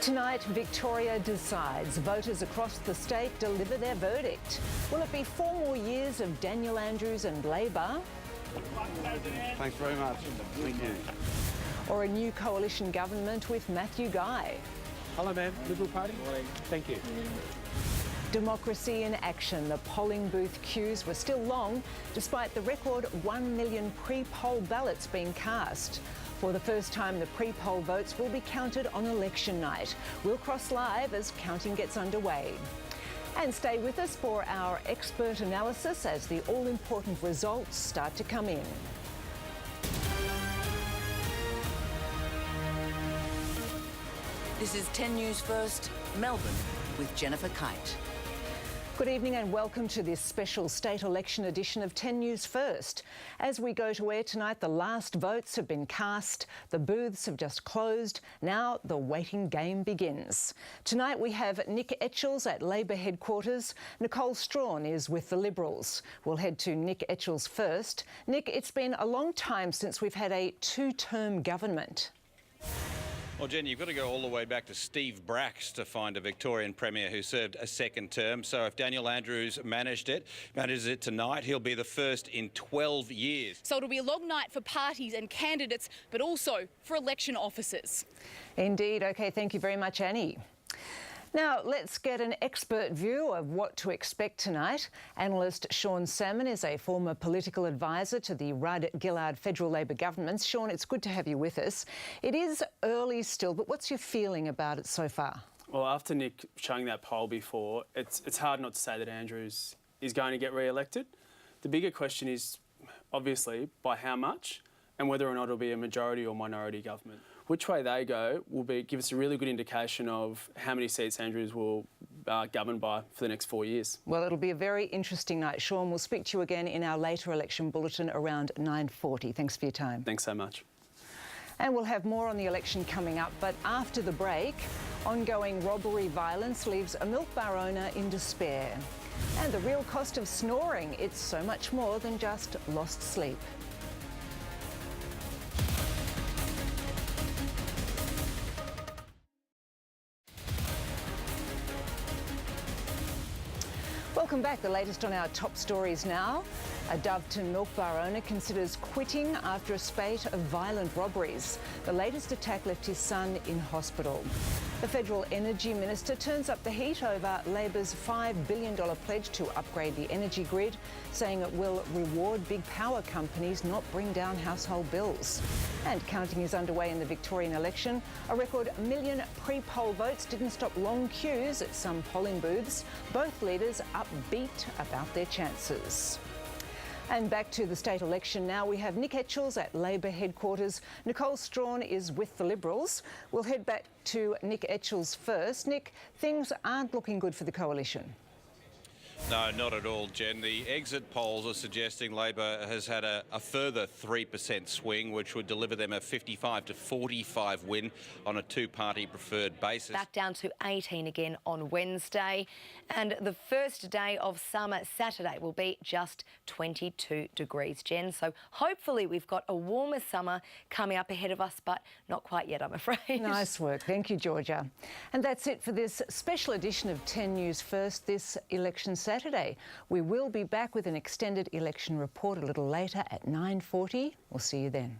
Tonight, Victoria decides. Voters across the state deliver their verdict. Will it be 4 more years of Daniel Andrews and Labor? Thanks very much. Thank you. Or a new coalition government with Matthew Guy? Hello, ma'am. Liberal Party? Morning. Thank you. Democracy in action. The polling booth queues were still long, despite the record 1 million pre-poll ballots being cast. For the first time, the pre-poll votes will be counted on election night. We'll cross live as counting gets underway. And stay with us for our expert analysis as the all-important results start to come in. This is 10 News First, Melbourne, with Jennifer Keyte. Good evening and welcome to this special state election edition of 10 News First. As we go to air tonight, the last votes have been cast, the booths have just closed, now the waiting game begins. Tonight we have Nick Etchells at Labor headquarters. Nicole Strawn is with the Liberals. We'll head to Nick Etchells first. Nick, it's been a long time since we've had a two-term government. Well, Jen, you've got to go all the way back to Steve Bracks to find a Victorian Premier who served a second term. So if Daniel Andrews manages it tonight, he'll be the first in 12 years. So it'll be a long night for parties and candidates, but also for election officers. Indeed. OK, thank you very much, Annie. Now, let's get an expert view of what to expect tonight. Analyst Sean Salmon is a former political advisor to the Rudd-Gillard federal Labor governments. Sean, it's good to have you with us. It is early still, but what's your feeling about it so far? Well, after Nick showing that poll before, it's hard not to say that Andrews is going to get re-elected. The bigger question is, obviously, by how much and whether or not it'll be a majority or minority government. Which way they go will give us a really good indication of how many seats Andrews will govern by for the next 4 years. Well, it'll be a very interesting night. Sean, we'll speak to you again in our later election bulletin around 9:40. Thanks for your time. Thanks so much. And we'll have more on the election coming up, but after the break, ongoing robbery violence leaves a milk bar owner in despair. And the real cost of snoring, it's so much more than just lost sleep. Welcome back. The latest on our top stories now. A Doveton milk bar owner considers quitting after a spate of violent robberies. The latest attack left his son in hospital. The Federal Energy Minister turns up the heat over Labor's $5 billion pledge to upgrade the energy grid, saying it will reward big power companies, not bring down household bills. And counting is underway in the Victorian election. A record million pre-poll votes didn't stop long queues at some polling booths. Both leaders upbeat about their chances. And back to the state election now. We have Nick Etchells at Labor headquarters. Nicole Strawn is with the Liberals. We'll head back to Nick Etchells first. Nick, things aren't looking good for the coalition. No, not at all, Jen. The exit polls are suggesting Labor has had a further 3% swing, which would deliver them a 55 to 45 win on a two-party preferred basis. Back down to 18 again on Wednesday. And the first day of summer, Saturday, will be just 22 degrees, Jen. So hopefully we've got a warmer summer coming up ahead of us, but not quite yet, I'm afraid. Nice work. Thank you, Georgia. And that's it for this special edition of 10 News First this election Saturday. We will be back with an extended election report a little later at 9:40. We'll see you then.